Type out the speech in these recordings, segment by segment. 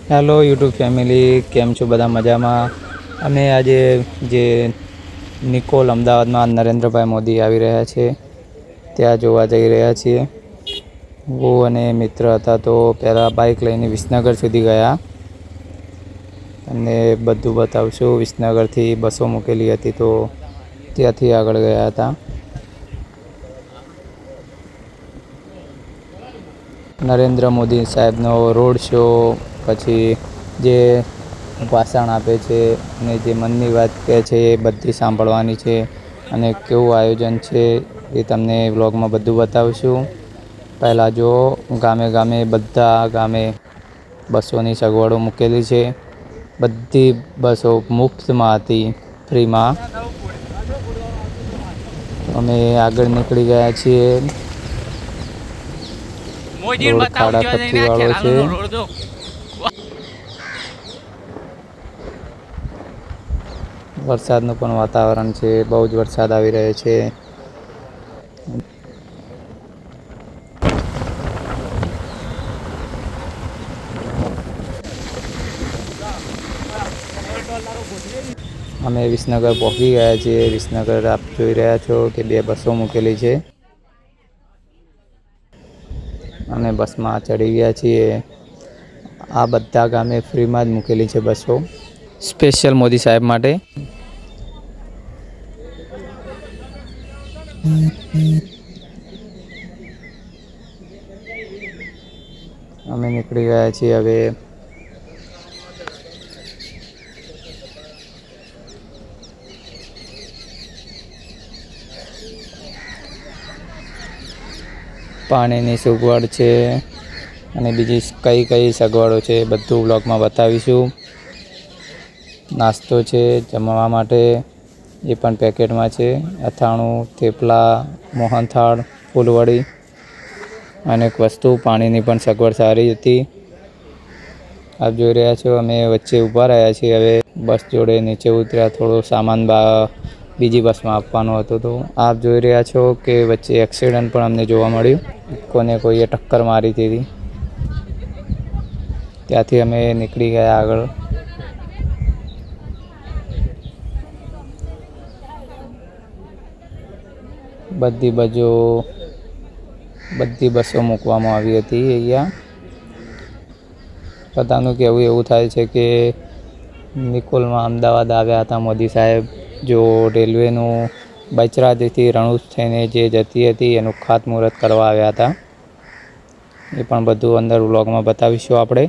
Hello YouTube family, કેમ છો? બધા મજામાં? અમે આજે જે નિકોલ અમદાવાદમાં નરેન્દ્રભાઈ મોદી આવી રહ્યા છે ત્યાં જોવા જઈ રહ્યા છીએ. હું અને મિત્ર હતા તો પહેલાં બાઇક લઈને વિસનગર સુધી ગયા અને બધું બતાવશું. વિસનગરથી બસો મૂકેલી હતી તો ત્યાંથી આગળ ગયા હતા. નરેન્દ્ર મોદી સાહેબનો રોડ શો, પછી જે ભાષણ આપે છે અને જે મનની વાત કહે છે એ બધી સાંભળવાની છે. અને કેવું આયોજન છે એ તમને વ્લોગમાં બધું બતાવીશું. પહેલાં જો ગામે ગામે બધા ગામે બસોની સગવડો મૂકેલી છે. બધી બસો મુફ્તમાં હતી, ફ્રીમાં. અમે આગળ નીકળી ગયા છીએ. રોડ ખાડા ખપસી વાળો છે. વરસાદનું પણ વાતાવરણ છે, બહુ જ વરસાદ આવી રહ્યો છે. અમે વિસનગર પહોંચી ગયા છીએ. વિસનગર આપ જોઈ રહ્યા છો કે બે બસો મૂકેલી છે અને બસમાં ચડી ગયા છીએ. આ બધા ગામે ફ્રીમાં જ મૂકેલી છે બસો, સ્પેશિયલ મોદી સાહેબ માટે. અમે નીકળી ગયા છીએ હવે. પાણીની સગવડ છે અને બીજી કઈ કઈ સગવડો છે બધું બ્લોગમાં બતાવીશું. નાસ્તો છે જમવા માટે, એ પણ પેકેટમાં છે. અથાણું, થેપલા, મોહનથાળ, ફૂલવડી, અનેક વસ્તુ. પાણીની પણ સગવડ સારી હતી. આપ જોઈ રહ્યા છો અમે વચ્ચે ઊભા રહ્યા છીએ. હવે બસ જોડે નીચે ઉતર્યા, થોડો સામાન બીજી બસમાં આપવાનો હતો. તો આપ જોઈ રહ્યા છો કે વચ્ચે એક્સિડન્ટ પણ અમને જોવા મળ્યું. કોને કોઈએ ટક્કર મારી હતી. ત્યાંથી અમે નીકળી ગયા આગળ. બધી બસો મૂકવામાં આવી હતી અહીંયા. બધાનું કહેવું એવું થાય છે કે નિકોલમાં અમદાવાદ આવ્યા હતા મોદી સાહેબ. જો રેલવેનું બચરાજીથી રણુજ થઈને જે જતી હતી એનું ખાતમુહૂર્ત કરવા આવ્યા હતા. એ પણ બધું અંદર વ્લોગમાં બતાવીશું આપણે.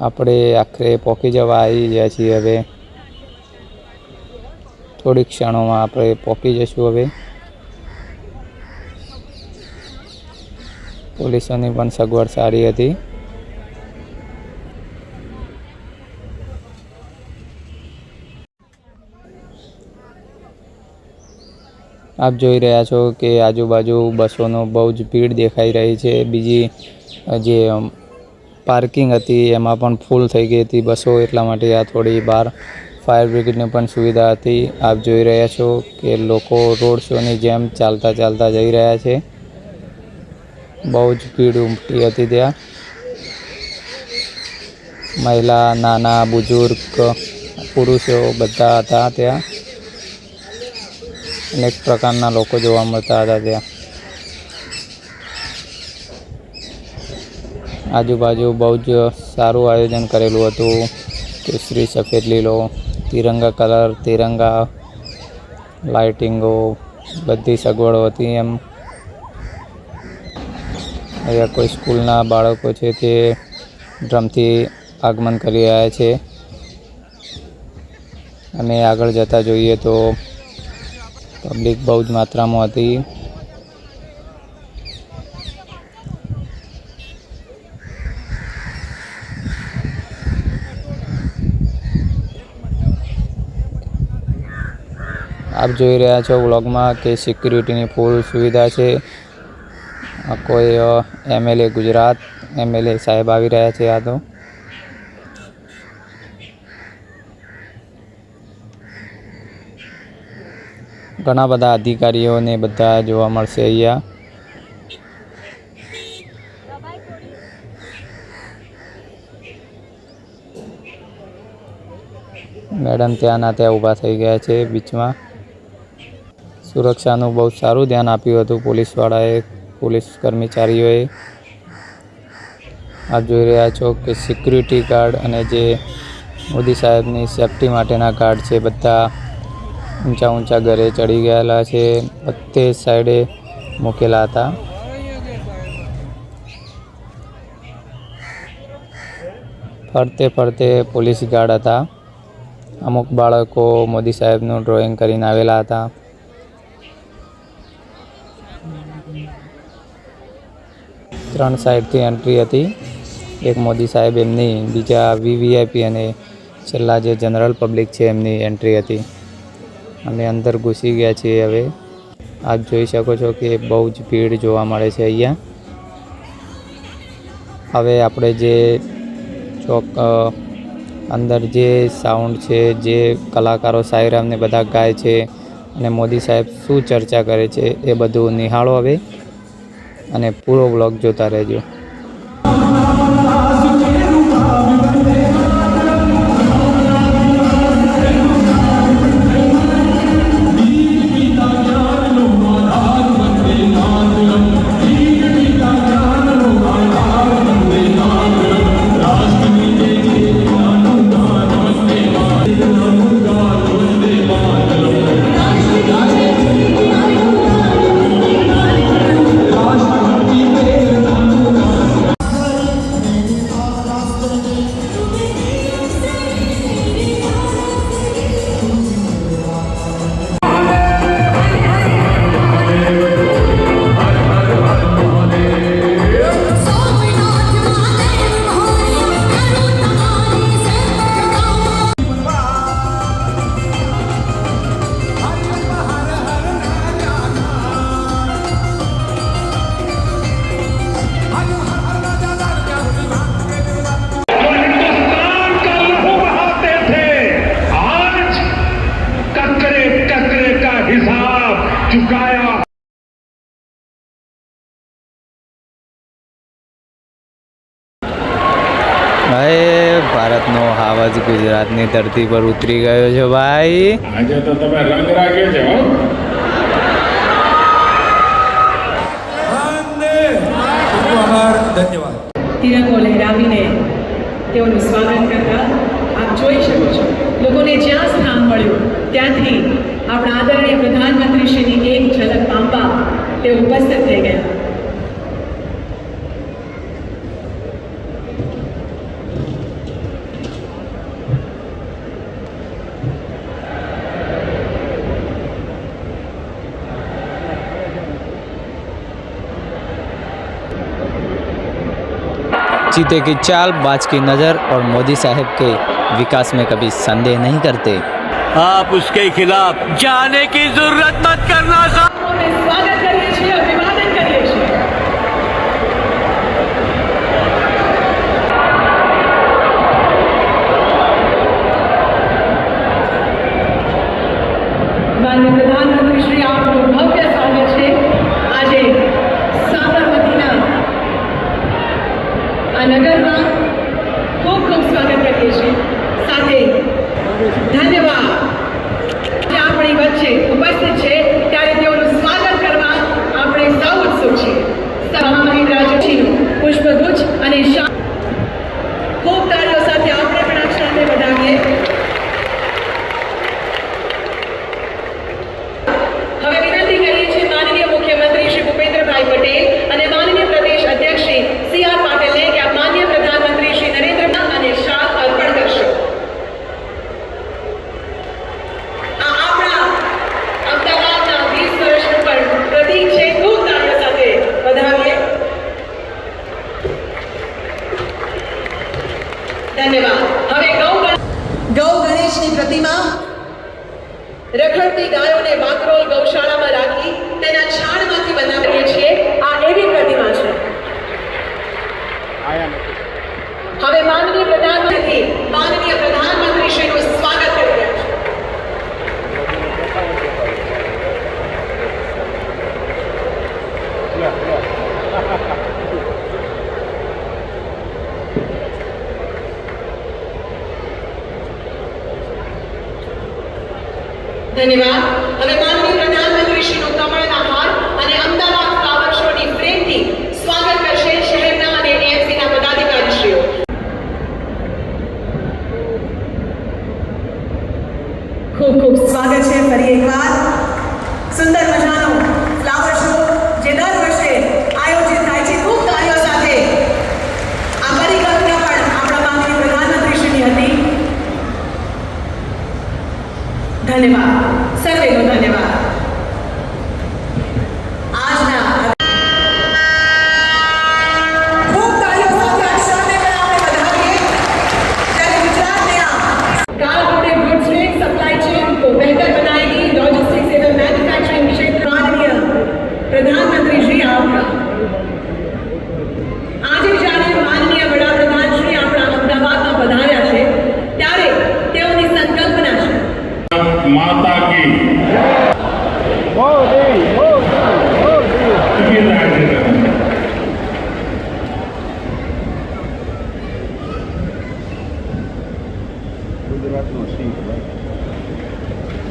આપણે આખરે પહોંચી જવા આવી ગયા છીએ. હવે થોડીક ક્ષણોમાં આપણે પહોંચી જઈશું. હવે પોલીસોની પણ સગવડ સારી હતી. આપ જોઈ રહ્યા છો કે આજુબાજુ બસોનો બહુ જ ભીડ દેખાઈ રહી છે. બીજી જે પાર્કિંગ હતી એમાં પણ ફૂલ થઈ ગઈ હતી બસો, એટલા માટે આ થોડી બહાર ફાયર બ્રિગેડની પણ સુવિધા હતી. આપ જોઈ રહ્યા છો કે લોકો રોડ શોની જેમ ચાલતા ચાલતા જઈ રહ્યા છે. બહુ જ ભીડ ઉમટી હતી ત્યાં. મહિલા, નાના, બુઝુર્ગ, પુરુષો બધા હતા ત્યાં. અનેક પ્રકારના લોકો જોવા મળતા હતા ત્યાં. આજુબાજુ બહુ જ સારું આયોજન કરેલું હતું. કેસરી, સફેદ, લીલો, તિરંગા કલર, તિરંગા, લાઇટિંગો, બધી સગવડો હતી. એમ અહીંયા કોઈ સ્કૂલના બાળકો છે તે ડ્રમથી આગમન કરી રહ્યા છે. અને આગળ જતાં જોઈએ તો પબ્લિક બહુ જ માત્રામાં હતી. આપ જોઈ રહ્યા છો વ્લોગમાં કે સિક્યુરિટીની ફૂલ સુવિધા છે. કોઈ એમએલએ ગુજરાત એમએલએ સાહેબ આવી રહ્યા છે. આ તો ઘણા બધા અધિકારીઓને બધા જોવા મળશે અહીંયા. મેડમ ત્યાંના ત્યાં ઊભા થઈ ગયા છે બીચમાં. સુરક્ષાનું બહુ સારું ધ્યાન આપ્યું હતું પોલીસવાળાએ, પોલીસ કર્મચારીઓએ. આપ જોઈ રહ્યા છો કે સિક્યુરિટી ગાર્ડ અને જે મોદી સાહેબની સેફટી માટેના ગાર્ડ છે બધા ઊંચા ઊંચા ઘરે ચડી ગયેલા છે, બધે સાઈડે મૂકેલા હતા. ફરતે ફરતે પોલીસ ગાર્ડ હતા. અમુક બાળકો મોદી સાહેબનું ડ્રોઈંગ કરીને આવેલા હતા. ત્રણ સાઈડથી એન્ટ્રી હતી. એક મોદી સાહેબ એમની, બીજા વીવીઆઈપી અને છેલ્લા જે જનરલ પબ્લિક છે એમની એન્ટ્રી હતી. અમે અંદર ઘૂસી ગયા છીએ હવે. આપ જોઈ શકો છો કે બહુ જ ભીડ જોવા મળે છે અહીંયા. હવે આપણે જે ચોક અંદર જે સાઉન્ડ છે, જે કલાકારો શાયરામને બધા ગાય છે અને મોદી સાહેબ શું ચર્ચા કરે છે એ બધું નિહાળો હવે અને પૂરો વ્લોગ જોતા રહેજો. ભાઈ ભારતનો હાવજ ગુજરાતની ધરતી પર ઉતરી ગયો છે ભાઈ. આજે તો તમે રંગ રાખ્યો છે. ધન્યવાદ. તિરંગો લહેરાવીને તેઓનું સ્વાગત કરતા આપ જોઈ શકો છો. લોકોને જ્યાં સ્થાન મળ્યું ત્યાંથી આપણા આદરણીય પ્રધાનમંત્રીશ્રીની એક ઝલક પામવા તેઓ ઉપસ્થિત થઈ ગયા. चीते की चाल, बाज की नज़र और मोदी साहब के विकास में कभी संदेह नहीं करते. आप उसके खिलाफ जाने की जरूरत मत करना. સ્વાગત કરીએ છીએ, અભિવાદન કરીએ છીએ. માનનીય પ્રધાનમંત્રી શ્રી, આપનું ભવ્ય સ્વાગત છે. આજે સાબરમતીના આ નગરમાં ખૂબ ખૂબ સ્વાગત કરીએ છીએ. સાથે ધન્યવાદ જે આપણી વચ્ચે ઉપસ્થિત છે ત્યારે તેઓનું સ્વાગત કરવા આપણે સૌ ઉત્સુક છીએ. મહામહિન્દ્રા જોશીનું પુષ્પગુચ્છ અને ખૂબ તાળીઓ સાથે આપણે પણ આ ક્ષણને વધાવીએ. હવે વિનંતી કરીએ છીએ માનનીય મુખ્યમંત્રી શ્રી ભૂપેન્દ્રભાઈ પટેલ અને માનનીય પ્રદેશ અધ્યક્ષ શ્રી સી.આર. પાટીલને કે આપ માનનીય પ્રધાનમંત્રી શ્રી નરેન્દ્ર મોદી અને શાલ અર્પણ કરશો. આ આપણા અમદાવાદના 20 વર્ષનું પણ પ્રતીક છે. ખૂબ તાળીઓ સાથે વધાવીએ. ધન્યવાદ. હવે માનનીય પ્રધાનમંત્રી શ્રીનું કમળના હાર અને અમદાવાદ ફ્લાવર શોની ફ્રેમથી સ્વાગત કરશે શહેરના અને એએમસીના પદાધિકારીશ્રીઓ. ખૂબ ખૂબ સ્વાગત છે ફરી એકવાર. સુંદર મજાનો ફ્લાવર શો જે દર વર્ષે આયોજિત થાય છે ખૂબ કાર્યો સાથે. આ પરિકલ્પના પણ આપણા માનનીય પ્રધાનમંત્રીશ્રીની હતી. ધન્યવાદ સર્વેનો ધન્યવાદ. આજના ખૂબ કાર્યો સાથે આ શોને પણ આપણે વધાવીએ. ત્યારે ગુજરાતને આ corporate goods trade supply chain को बेहतर बनाएगी. लॉजिस्टिक्स एवं मैन्युफैक्चरिंग क्षेत्र माननीय प्रधानमंत्री श्री आपका આજે જ્યારે માનનીય વડાપ્રધાન શ્રી આપણા અમદાવાદમાં પધાર્યા છે ત્યારે તેઓની સંકલ્પના છે माता की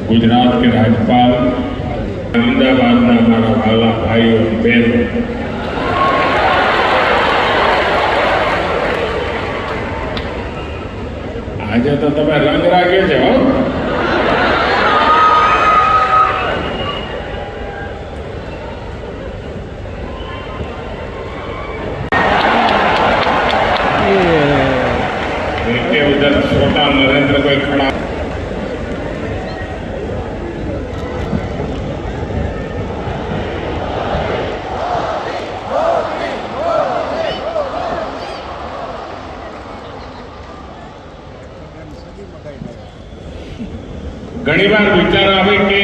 गुजरात के राज्यपाल अहमदाबाद में हमारा वाला भाई और बहन आज तो तब रंग राखे छे हो उधर छोटा नरेंद्र भाई खड़ा ઘણી વાર વિચાર આવે કે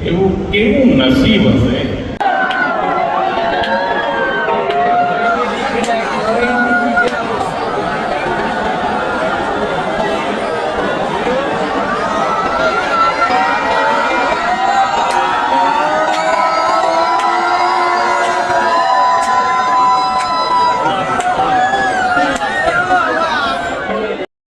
એવું કેવું નસીબ હશે